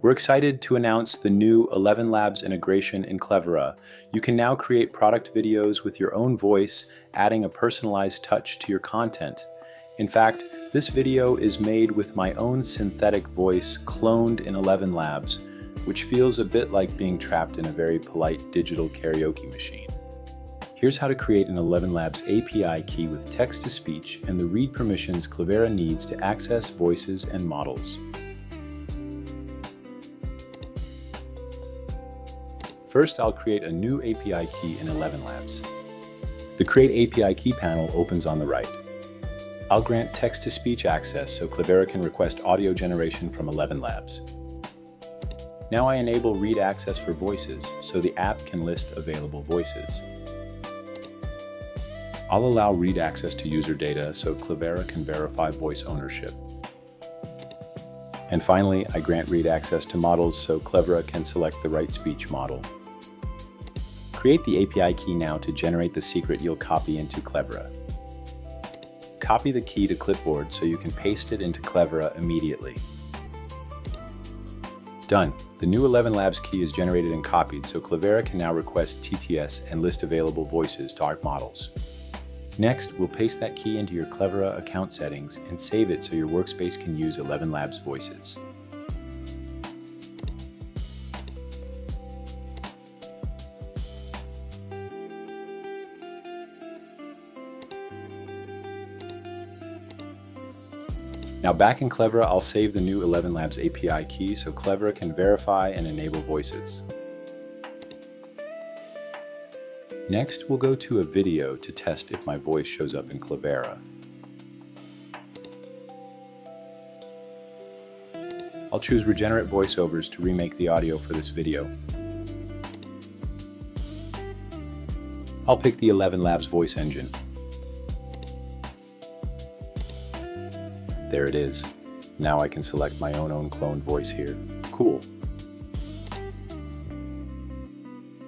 We're excited to announce the new ElevenLabs integration in Clevera. You can now create product videos with your own voice, adding a personalized touch to your content. In fact, this video is made with my own synthetic voice cloned in ElevenLabs, which feels a bit like being trapped in a very polite digital karaoke machine. Here's how to create an ElevenLabs API key with text-to-speech and the read permissions Clevera needs to access voices and models. First, I'll create a new API key in ElevenLabs. The Create API Key panel opens on the right. I'll grant text-to-speech access so Clevera can request audio generation from ElevenLabs. Now I enable read access for voices so the app can list available voices. I'll allow read access to user data so Clevera can verify voice ownership. And finally, I grant read access to models so Clevera can select the right speech model. Create the API key now to generate the secret you'll copy into Clevera. Copy the key to clipboard so you can paste it into Clevera immediately. Done. The new ElevenLabs key is generated and copied, so Clevera can now request TTS and list available voices to our models. Next, we'll paste that key into your Clevera account settings and save it so your workspace can use ElevenLabs voices. Now back in Clevera, I'll save the new ElevenLabs API key so Clevera can verify and enable voices. Next, we'll go to a video to test if my voice shows up in Clevera. I'll choose Regenerate Voiceovers to remake the audio for this video. I'll pick the ElevenLabs voice engine. There it is. Now I can select my own cloned voice here. Cool.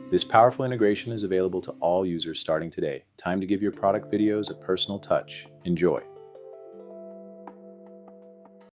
This powerful integration is available to all users starting today. Time to give your product videos a personal touch. Enjoy.